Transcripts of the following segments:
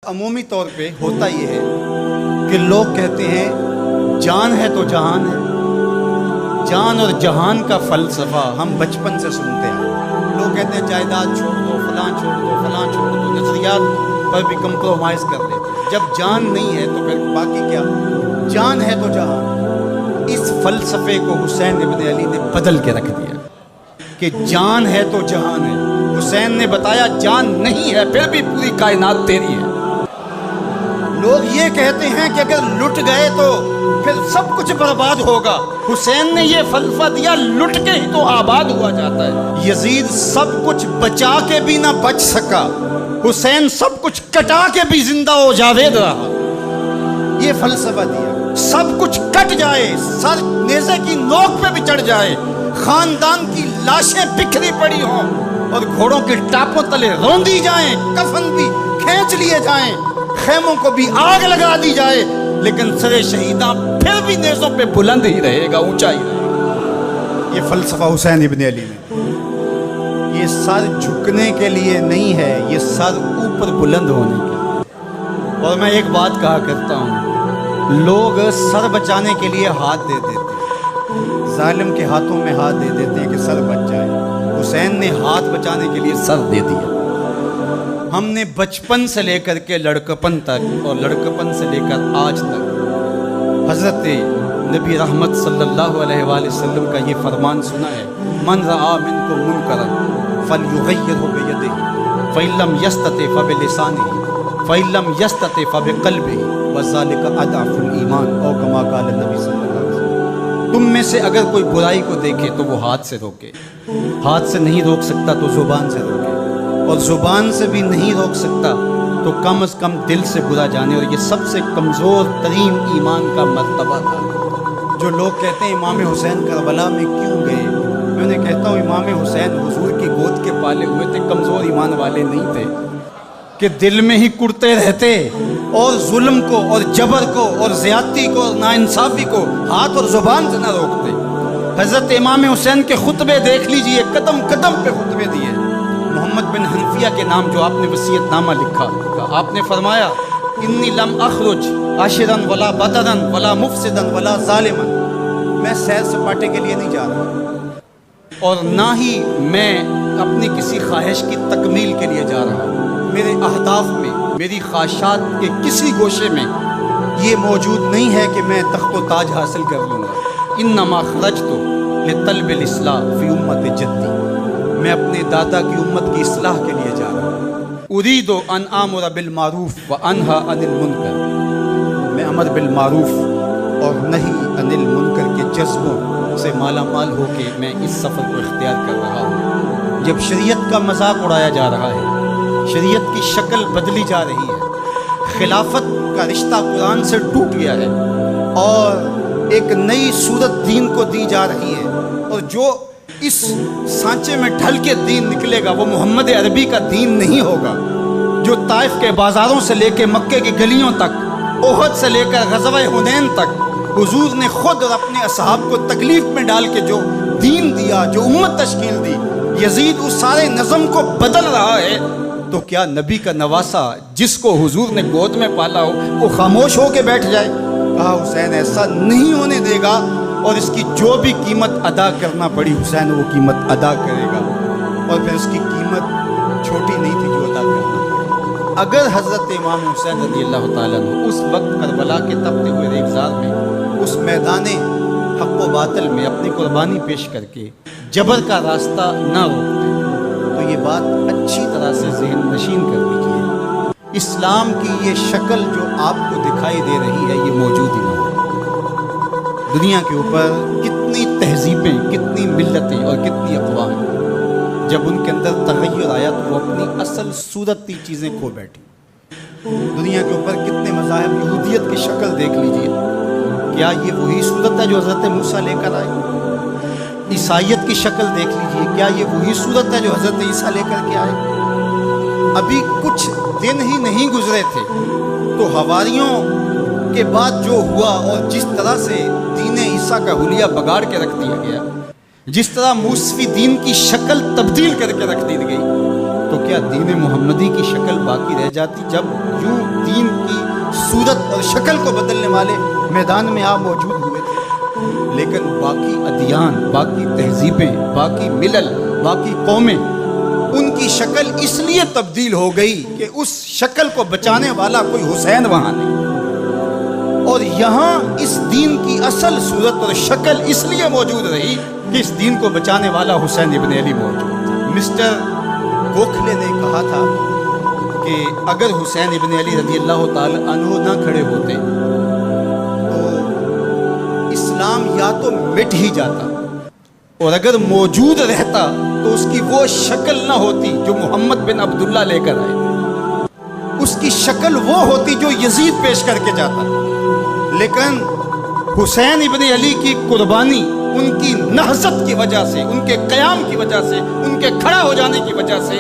عمومی طور پہ ہوتا یہ ہے کہ لوگ کہتے ہیں جان ہے تو جہان ہے، جان اور جہان کا فلسفہ ہم بچپن سے سنتے ہیں۔ لوگ کہتے ہیں جائیداد چھوڑ دو، فلاں چھوڑ دو، فلاں چھوڑ دو، نظریات پر بھی کمپرومائز کر لیتے ہیں۔ جب جان نہیں ہے تو پھر باقی کیا؟ جان ہے تو جہان۔ اس فلسفے کو حسین ابن علی نے بدل کے رکھ دیا کہ جان ہے تو جہان ہے۔ حسین نے بتایا جان نہیں ہے پھر بھی پوری کائنات تیری ہے۔ لوگ یہ کہتے ہیں کہ اگر لٹ گئے تو پھر سب کچھ برباد ہوگا۔ حسین نے یہ فلسفہ دیا لٹ کے ہی تو آباد ہوا جاتا ہے۔ یزید سب کچھ بچا کے بھی نہ بچ سکا، حسین سب کچھ کٹا کے بھی زندہ و جاوید رہا۔ یہ فلسفہ دیا سب کچھ کٹ جائے، سر نیزے کی نوک پہ بھی چڑھ جائے، خاندان کی لاشیں بکھری پڑی ہوں اور گھوڑوں کے ٹاپوں تلے روندی جائیں، کفن بھی کھینچ لیے جائیں، خیموں کو بھی آگ لگا دی جائے، لیکن سر شہیداں پھر بھی نیزوں پہ بلند ہی رہے گا، اونچا ہی رہے گا۔ یہ فلسفہ حسین ابن علی نے، یہ سر جھکنے کے لیے نہیں ہے، یہ سر اوپر بلند ہونے کے لیے۔ اور میں ایک بات کہا کرتا ہوں، لوگ سر بچانے کے لیے ہاتھ دے دیتے ہیں، ظالم کے ہاتھوں میں ہاتھ دے دیتے ہیں کہ سر بچ جائے۔ حسین نے ہاتھ بچانے کے لیے سر دے دیا۔ ہم نے بچپن سے لے کر کے لڑکپن تک اور لڑکپن سے لے کر آج تک حضرت نبی رحمت صلی اللہ علیہ وآلہ وسلم کا یہ فرمان سنا ہے، من رآ منکم منکرا فلیغیرہ بیدہ فإن لم یستطع فبلسانہ فإن لم یستطع فبقلبہ وذلک اضعف الایمان، او کما قال النبی صلی اللہ علیہ وسلم۔ تم میں سے اگر کوئی برائی کو دیکھے تو وہ ہاتھ سے روکے، ہاتھ سے نہیں روک سکتا تو زبان سے روکے، اور زبان سے بھی نہیں روک سکتا تو کم از کم دل سے برا جانے۔ اور یہ سب سے کمزور ترین ایمان کا مرتبہ تھا۔ جو لوگ کہتے ہیں امام حسین کربلا میں کیوں گئے، میں انہیں کہتا ہوں امام حسین حضور کی گود کے پالے ہوئے تھے، کمزور ایمان والے نہیں تھے کہ دل میں ہی کڑتے رہتے اور ظلم کو اور جبر کو اور زیادتی کو اور ناانصافی کو ہاتھ اور زبان سے نہ روکتے۔ حضرت امام حسین کے خطبے دیکھ لیجئے، قدم قدم پہ خطبے دیے۔ محمد بن حنفیہ کے نام جو آپ نے وصیت نامہ لکھا، آپ نے فرمایا انی لم اخرج عاشرا ولا بدرا ولا مفسدا ولا ظالما، میں سیر سپاٹے کے لیے نہیں جا رہا اور نہ ہی میں اپنی کسی خواہش کی تکمیل کے لیے جا رہا ہوں۔ میرے اہداف میں، میری خواہشات کے کسی گوشے میں یہ موجود نہیں ہے کہ میں تخت و تاج حاصل کر لوں گا۔ انما خرجت لطلب الاصلاح فی امت جدی، میں اپنے دادا کی امت کی اصلاح کے لیے جا رہا ہوں۔ ارید ان آمر بالمعروف وانہی عن المنکر، میں امر بالمعروف اور نہی عن المنکر کے جذبوں سے مالا مال ہو کے میں اس سفر کو اختیار کر رہا ہوں۔ جب شریعت کا مذاق اڑایا جا رہا ہے، شریعت کی شکل بدلی جا رہی ہے، خلافت کا رشتہ قرآن سے ٹوٹ گیا ہے اور ایک نئی صورت دین کو دی جا رہی ہے، اور جو اس سانچے میں ڈھل کے دین نکلے گا وہ محمد عربی کا دین نہیں ہوگا، جو طائف کے بازاروں سے لے کے مکے کی گلیوں تک، احد سے لے کر غزوہ حنین تک حضور نے خود اور اپنے اصحاب کو تکلیف میں ڈال کے جو دین دیا، جو امت تشکیل دی، یزید اس سارے نظم کو بدل رہا ہے، تو کیا نبی کا نواسا جس کو حضور نے گود میں پالا ہو وہ خاموش ہو کے بیٹھ جائے؟ کہا حسین ایسا نہیں ہونے دے گا، اور اس کی جو بھی قیمت ادا کرنا پڑی حسین وہ قیمت ادا کرے گا، اور پھر اس کی قیمت چھوٹی نہیں تھی جو ادا کرنا پڑی۔ اگر حضرت امام حسین رضی اللہ تعالیٰ عنہ اس وقت کربلا کے تپتے ہوئے ریگزار میں، اس میدان حق و باطل میں اپنی قربانی پیش کر کے جبر کا راستہ نہ روکتے تو یہ بات اچھی طرح سے ذہن نشین کر لیجیے، اسلام کی یہ شکل جو آپ کو دکھائی دے رہی ہے یہ موجود ہی نہیں۔ دنیا کے اوپر کتنی تہذیبیں، کتنی ملتیں اور کتنی اقوام، جب ان کے اندر تغیر آیا تو وہ اپنی اصل صورتی چیزیں کھو بیٹھی۔ دنیا کے اوپر کتنے مذاہب، یہودیت کی شکل دیکھ لیجئے، کیا یہ وہی صورت ہے جو حضرت موسیٰ لے کر آئے؟ عیسائیت کی شکل دیکھ لیجئے، کیا یہ وہی صورت ہے جو حضرت عیسیٰ لے کر کے آئے؟ ابھی کچھ دن ہی نہیں گزرے تھے تو حواریوں کے بعد جو ہوا اور جس طرح سے دین عیسیٰ کا حلیہ بگاڑ کے رکھ دیا گیا، جس طرح موسوی دین کی شکل تبدیل کر کے رکھ دی گئی، تو کیا دین محمدی کی شکل باقی رہ جاتی؟ جب یوں دین کی صورت اور شکل کو بدلنے والے میدان میں آپ موجود ہوئے تھے، لیکن باقی ادیان، باقی تہذیبیں، باقی ملل، باقی قومیں، ان کی شکل اس لیے تبدیل ہو گئی کہ اس شکل کو بچانے والا کوئی حسین وہاں نہیں، اور یہاں اس دین کی اصل صورت اور شکل اس لیے موجود رہی کہ اس دین کو بچانے والا حسین ابن علی موجود تھا۔ مسٹر گوکھلے نے کہا تھا کہ اگر حسین ابن علی رضی اللہ تعالی عنہ نہ کھڑے ہوتے تو اسلام یا تو مٹ ہی جاتا، اور اگر موجود رہتا تو اس کی وہ شکل نہ ہوتی جو محمد بن عبداللہ لے کر آئے تھے، اس کی شکل وہ ہوتی جو یزید پیش کر کے جاتا۔ لیکن حسین ابن علی کی قربانی، ان کی نہضت کی وجہ سے، ان کے قیام کی وجہ سے، ان کے کھڑا ہو جانے کی وجہ سے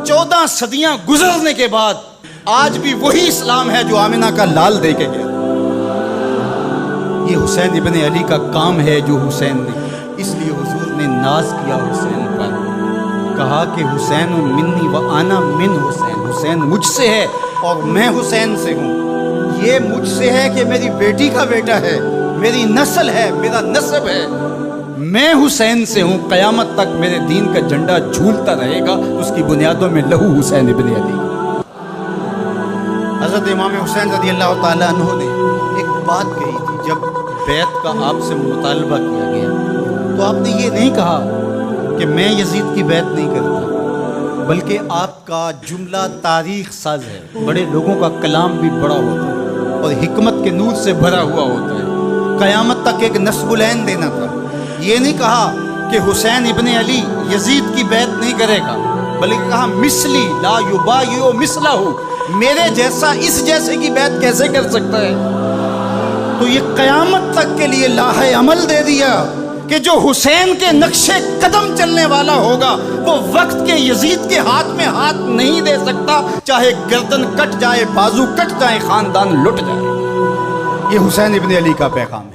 14 صدیاں گزرنے کے بعد آج بھی وہی اسلام ہے جو آمنہ کا لال دے کے گیا۔ یہ حسین ابن علی کا کام ہے جو حسین نے، اس لیے حضور نے ناز کیا حسین پر، کہا کہ حسین منی و انا من حسین، حسین مجھ سے ہے اور میں حسین سے ہوں۔ یہ مجھ سے ہے کہ میری بیٹی کا بیٹا ہے، میری نسل ہے، میرا نسب ہے، میں حسین سے ہوں، قیامت تک میرے دین کا جھنڈا جھولتا رہے گا، اس کی بنیادوں میں لہو حسین ابن علی۔ حضرت امام حسین رضی اللہ تعالیٰ عنہ نے ایک بات کہی تھی، جب بیعت کا آپ سے مطالبہ کیا گیا تو آپ نے یہ نہیں کہا کہ میں یزید کی بیعت نہیں کرتا، بلکہ آپ کا جملہ تاریخ ساز ہے، بڑے لوگوں کا کلام بھی بڑا ہوتا ہے اور حکمت کے نور سے بھرا ہوا ہوتا ہے، قیامت تک ایک نصب العین دینا تھا۔ یہ نہیں کہا کہ حسین ابن علی یزید کی بیعت نہیں کرے گا، بلکہ کہا مثلی لا یبایع مثلہ، میرے جیسا اس جیسے کی بیعت کیسے کر سکتا ہے؟ تو یہ قیامت تک کے لیے لاہ عمل دے دیا کہ جو حسین کے نقشے قدم چلنے والا ہوگا وہ وقت کے یزید کے ہاتھ میں ہاتھ نہیں دے سکتا، چاہے گردن کٹ جائے، بازو کٹ جائے، خاندان لٹ جائے۔ یہ حسین ابن علی کا پیغام ہے۔